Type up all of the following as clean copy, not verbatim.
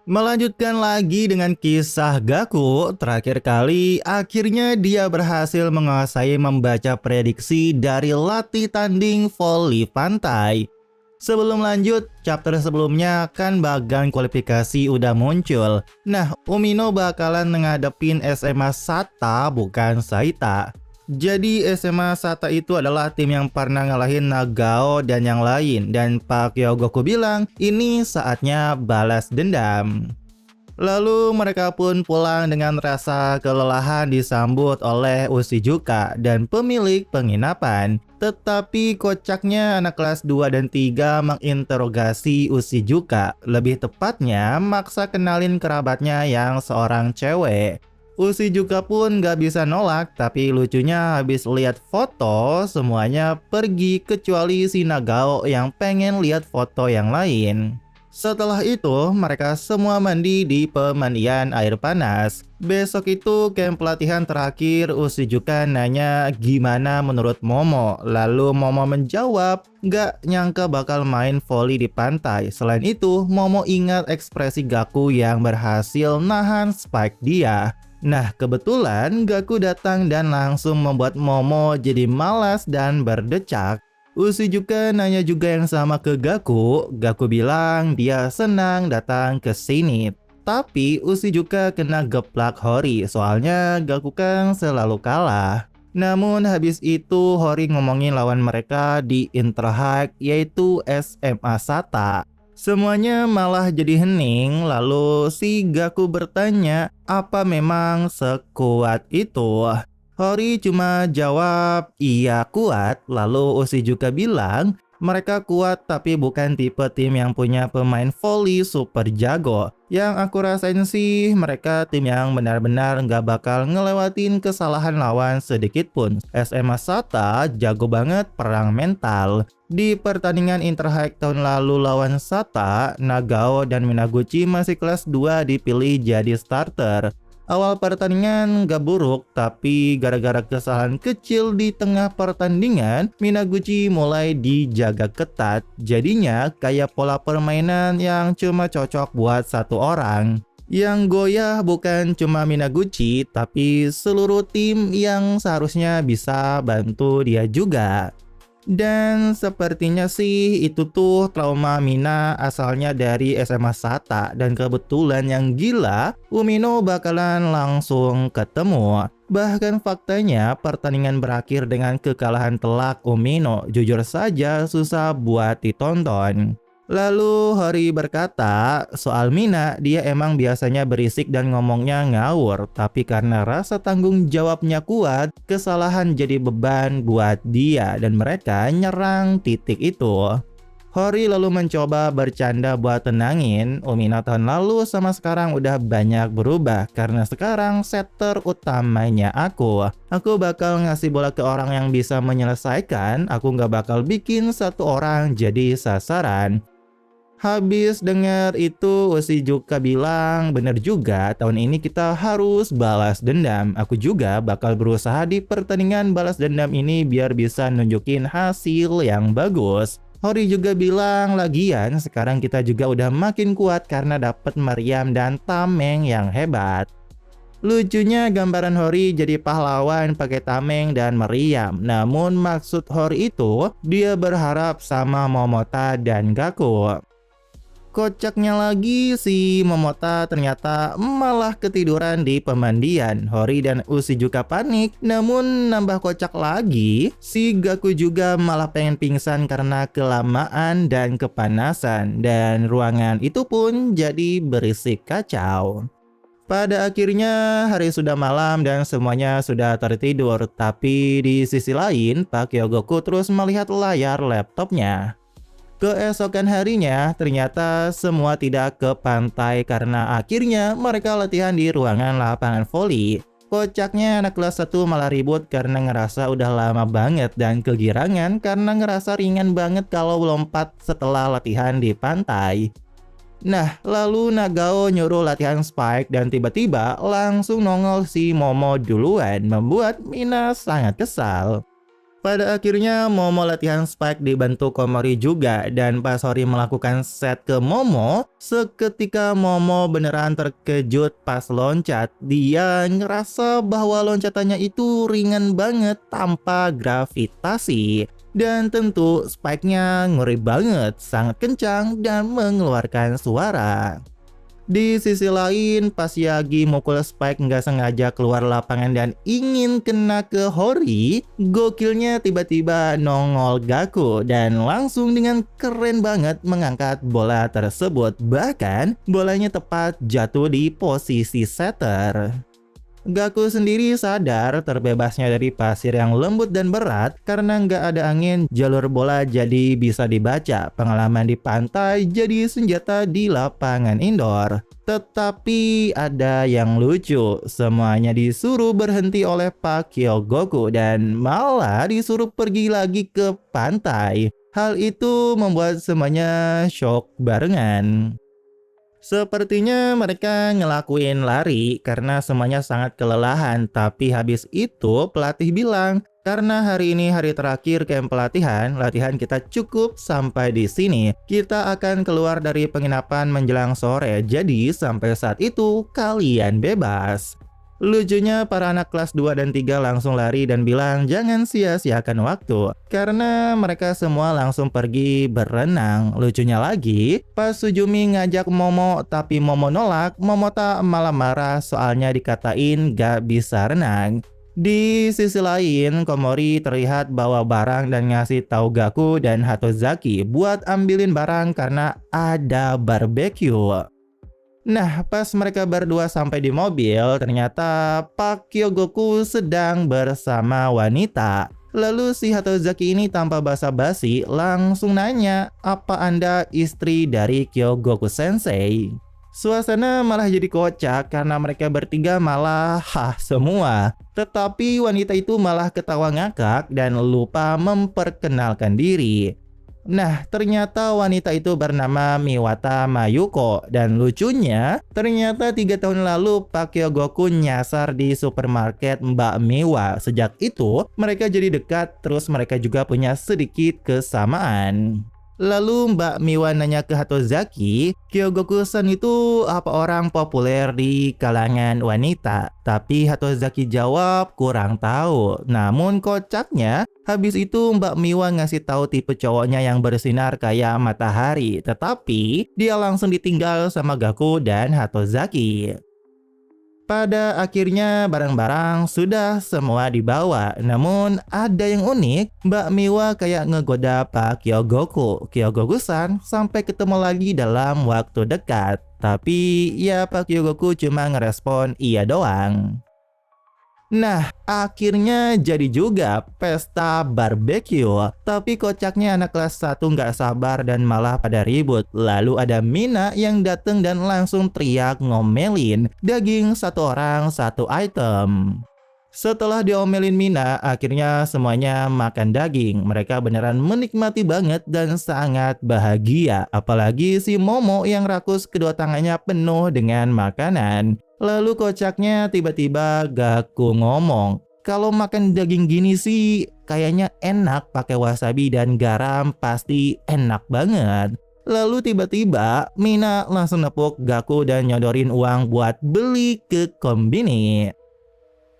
Melanjutkan lagi dengan kisah Gaku, terakhir kali akhirnya dia berhasil menguasai membaca prediksi dari latih tanding voli pantai. Sebelum lanjut, chapter sebelumnya kan bagan kualifikasi udah muncul. Nah, Umino bakalan ngadepin SMA Sata bukan Saita. Jadi SMA Sata itu adalah tim yang pernah ngalahin Nagao dan yang lain. Dan Pak Hyogoku bilang ini saatnya balas dendam. Lalu mereka pun pulang dengan rasa kelelahan disambut oleh Ushijuka dan pemilik penginapan. Tetapi kocaknya anak kelas 2 dan 3 menginterogasi Ushijuka. Lebih tepatnya maksa kenalin kerabatnya yang seorang cewek. Ushijuka pun gak bisa nolak, tapi lucunya habis lihat foto semuanya pergi kecuali si Nagao yang pengen lihat foto yang lain. Setelah itu, mereka semua mandi di pemandian air panas. Besok itu camp pelatihan terakhir. Ushijuka nanya gimana menurut Momo. Lalu Momo menjawab, gak nyangka bakal main voli di pantai. Selain itu, Momo ingat ekspresi Gaku yang berhasil nahan spike dia. Nah, kebetulan Gaku datang dan langsung membuat Momo jadi malas dan berdecak. Ushijuka nanya juga yang sama ke Gaku. Gaku bilang dia senang datang ke sini. Tapi Ushijuka kena geplak Hori, soalnya Gaku kan selalu kalah. Namun habis itu Hori ngomongin lawan mereka di Interhack, yaitu SMA Sata. Semuanya malah jadi hening, lalu si Gaku bertanya apa memang sekuat itu. Hori cuma jawab, iya kuat. Lalu Ushijuka bilang, mereka kuat tapi bukan tipe tim yang punya pemain voli super jago. Yang aku rasain sih, mereka tim yang benar-benar nggak bakal ngelewatin kesalahan lawan sedikit pun. SMA Sata jago banget perang mental. Di pertandingan Interhack tahun lalu lawan Sata, Nagao dan Minaguchi masih kelas 2 dipilih jadi starter. Awal pertandingan gak buruk, tapi gara-gara kesalahan kecil di tengah pertandingan, Minaguchi mulai dijaga ketat. Jadinya kayak pola permainan yang cuma cocok buat satu orang. Yang goyah bukan cuma Minaguchi, tapi seluruh tim yang seharusnya bisa bantu dia juga. Dan sepertinya sih itu tuh trauma Mina asalnya dari SMA Sata. Dan kebetulan yang gila, Umino bakalan langsung ketemu. Bahkan faktanya pertandingan berakhir dengan kekalahan telak Umino. Jujur saja susah buat ditonton. Lalu Hori berkata, soal Mina dia emang biasanya berisik dan ngomongnya ngawur. Tapi karena rasa tanggung jawabnya kuat, kesalahan jadi beban buat dia dan mereka nyerang titik itu. Hori lalu mencoba bercanda buat tenangin, Umino tahun lalu sama sekarang udah banyak berubah. Karena sekarang setter utamanya aku. Aku bakal ngasih bola ke orang yang bisa menyelesaikan, aku nggak bakal bikin satu orang jadi sasaran. Habis dengar itu, Ushijuka bilang, bener juga tahun ini kita harus balas dendam. Aku juga bakal berusaha di pertandingan balas dendam ini biar bisa nunjukin hasil yang bagus. Hori juga bilang, lagian sekarang kita juga udah makin kuat karena dapet Meriam dan Tameng yang hebat. Lucunya gambaran Hori jadi pahlawan pakai Tameng dan Meriam. Namun maksud Hori itu, dia berharap sama Momota dan Gaku. Kocaknya lagi, si Momota ternyata malah ketiduran di pemandian. Hori dan Ushijuka panik, namun nambah kocak lagi, si Gaku juga malah pengen pingsan karena kelamaan dan kepanasan. Dan ruangan itu pun jadi berisik kacau. Pada akhirnya hari sudah malam dan semuanya sudah tertidur. Tapi di sisi lain, Pak Hyogoku terus melihat layar laptopnya. Keesokan harinya, ternyata semua tidak ke pantai karena akhirnya mereka latihan di ruangan lapangan voli. Kocaknya anak kelas 1 malah ribut karena ngerasa udah lama banget dan kegirangan karena ngerasa ringan banget kalau lompat setelah latihan di pantai. Nah, lalu Nagao nyuruh latihan spike dan tiba-tiba langsung nongol si Momo duluan, membuat Mina sangat kesal. Pada akhirnya Momo latihan Spike dibantu Komori juga, dan pas Hori melakukan set ke Momo, seketika Momo beneran terkejut pas loncat. Dia ngerasa bahwa loncatannya itu ringan banget tanpa gravitasi. Dan tentu Spike-nya ngeri banget, sangat kencang dan mengeluarkan suara. Di sisi lain, pas Yagi mukul Spike nggak sengaja keluar lapangan dan ingin kena ke Hori, gokilnya tiba-tiba nongol Gaku dan langsung dengan keren banget mengangkat bola tersebut. Bahkan bolanya tepat jatuh di posisi setter. Gaku sendiri sadar terbebasnya dari pasir yang lembut dan berat karena nggak ada angin, jalur bola jadi bisa dibaca. Pengalaman di pantai jadi senjata di lapangan indoor. Tetapi ada yang lucu, semuanya disuruh berhenti oleh Pak Kyogoku dan malah disuruh pergi lagi ke pantai. Hal itu membuat semuanya shock barengan. Sepertinya mereka ngelakuin lari karena semuanya sangat kelelahan. Tapi habis itu pelatih bilang, karena hari ini hari terakhir camp pelatihan, latihan kita cukup sampai di sini. Kita akan keluar dari penginapan menjelang sore, jadi sampai saat itu kalian bebas. Lucunya para anak kelas 2 dan 3 langsung lari dan bilang jangan sia-siakan waktu, karena mereka semua langsung pergi berenang. Lucunya lagi, pas Sujumi ngajak Momo tapi Momo nolak, Momo tak malah marah soalnya dikatain gak bisa renang. Di sisi lain, Komori terlihat bawa barang dan ngasih tahu Gaku dan Hatozaki buat ambilin barang karena ada barbeque. Nah, pas mereka berdua sampai di mobil, ternyata Pak Kyogoku sedang bersama wanita. Lalu si Hatozaki ini tanpa basa-basi langsung nanya, apa Anda istri dari Kyogoku Sensei? Suasana malah jadi kocak karena mereka bertiga malah hah semua. Tetapi wanita itu malah ketawa ngakak dan lupa memperkenalkan diri. Nah, ternyata wanita itu bernama Miwata Mayuko. Dan lucunya, ternyata 3 tahun lalu Pak Kyogoku nyasar di supermarket Mbak Miwa. Sejak itu, mereka jadi dekat, terus mereka juga punya sedikit kesamaan. Lalu Mbak Miwa nanya ke Hatozaki, Kyogoku-san itu apa orang populer di kalangan wanita? Tapi Hatozaki jawab kurang tahu. Namun kocaknya, habis itu Mbak Miwa ngasih tahu tipe cowoknya yang bersinar kayak matahari. Tetapi dia langsung ditinggal sama Gaku dan Hatozaki. Pada akhirnya barang-barang sudah semua dibawa. Namun ada yang unik, Mbak Miwa kayak ngegoda Pak Kyogoku. Kyogoku-san sampai ketemu lagi dalam waktu dekat. Tapi ya Pak Kyogoku cuma ngerespon iya doang. Nah, akhirnya jadi juga pesta barbeque. Tapi kocaknya anak kelas 1 nggak sabar dan malah pada ribut. Lalu ada Mina yang dateng dan langsung teriak ngomelin daging satu orang satu item. Setelah diomelin Mina, akhirnya semuanya makan daging. Mereka beneran menikmati banget dan sangat bahagia. Apalagi si Momo yang rakus kedua tangannya penuh dengan makanan. Lalu kocaknya tiba-tiba Gaku ngomong, kalau makan daging gini sih kayaknya enak pakai wasabi dan garam, pasti enak banget. Lalu tiba-tiba Mina langsung nepuk Gaku dan nyodorin uang buat beli ke kombini.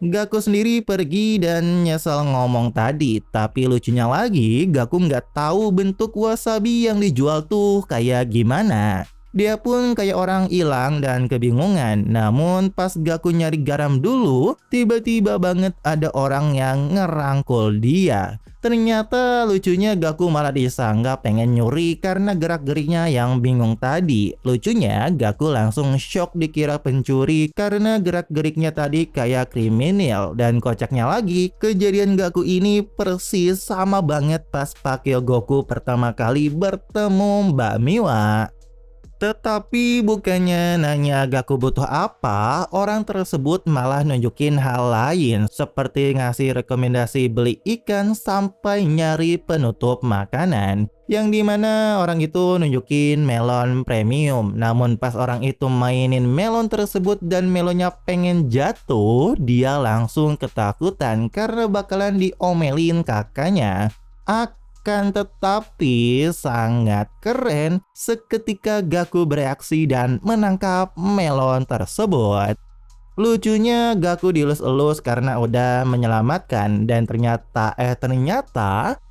Gaku sendiri pergi dan nyesel ngomong tadi. Tapi lucunya lagi, Gaku nggak tahu bentuk wasabi yang dijual tuh kayak gimana. Dia pun kayak orang hilang dan kebingungan. Namun pas Gaku nyari garam dulu, tiba-tiba banget ada orang yang ngerangkul dia. Ternyata lucunya Gaku malah disangka pengen nyuri karena gerak-geriknya yang bingung tadi. Lucunya Gaku langsung shock dikira pencuri karena gerak-geriknya tadi kayak kriminal. Dan kocaknya lagi, kejadian Gaku ini persis sama banget pas Pak Kyogoku pertama kali bertemu Mbak Miwa. Tetapi bukannya nanya Gaku butuh apa, orang tersebut malah nunjukin hal lain seperti ngasih rekomendasi beli ikan sampai nyari penutup makanan. Yang dimana orang itu nunjukin melon premium. Namun pas orang itu mainin melon tersebut dan melonnya pengen jatuh, dia langsung ketakutan karena bakalan diomelin kakaknya. Akan tetapi sangat keren seketika Gaku bereaksi dan menangkap melon tersebut. Lucunya Gaku dilus-elus karena udah menyelamatkan dan ternyata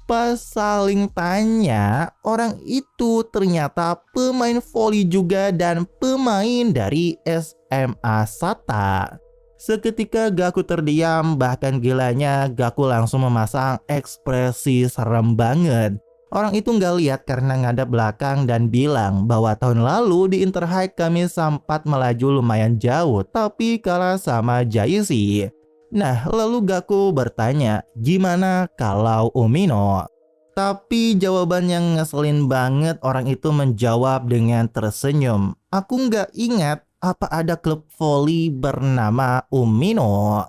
pas saling tanya, orang itu ternyata pemain voli juga dan pemain dari SMA Sata. Seketika Gaku terdiam, bahkan gilanya Gaku langsung memasang ekspresi serem banget. Orang itu nggak lihat karena ngadap belakang dan bilang bahwa tahun lalu di Interhike kami sempat melaju lumayan jauh tapi kalah sama Jaishi. Nah, lalu Gaku bertanya, gimana kalau Umino? Tapi jawaban yang ngeselin banget, orang itu menjawab dengan tersenyum. Aku nggak ingat apa ada klub voli bernama Umino.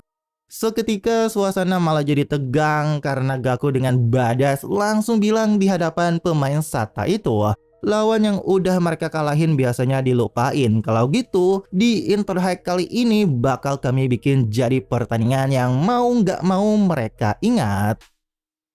Seketika suasana malah jadi tegang karena Gaku dengan badas langsung bilang di hadapan pemain Sata itu, lawan yang udah mereka kalahin biasanya dilupain. Kalau gitu, di Interhike kali ini bakal kami bikin jadi pertandingan yang mau nggak mau mereka ingat.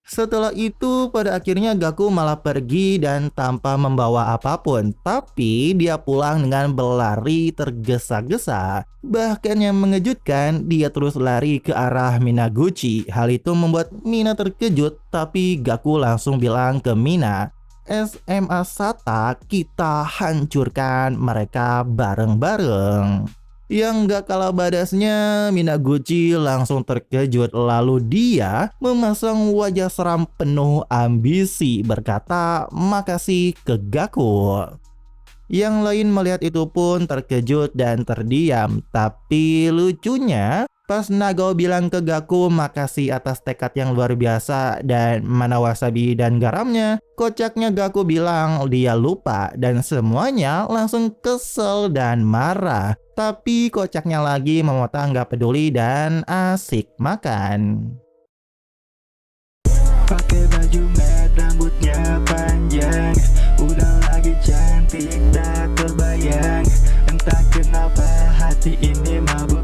Setelah itu pada akhirnya Gaku malah pergi dan tanpa membawa apapun. Tapi dia pulang dengan berlari tergesa-gesa. Bahkan yang mengejutkan, dia terus lari ke arah Minaguchi. Hal itu membuat Mina terkejut, tapi Gaku langsung bilang ke Mina, SMA Sata, kita hancurkan mereka bareng-bareng. Yang gak kalah badasnya, Minaguchi langsung terkejut lalu dia memasang wajah seram penuh ambisi berkata makasih ke Gaku. Yang lain melihat itu pun terkejut dan terdiam. Tapi lucunya pas Nagao bilang ke Gaku makasih atas tekad yang luar biasa dan mana wasabi dan garamnya, kocaknya Gaku bilang dia lupa dan semuanya langsung kesel dan marah. Tapi kocaknya lagi Momota nggak peduli dan asik makan. Pakai baju merah, rambutnya panjang, udah lagi cantik tak terbayang. Entah kenapa hati ini mabuk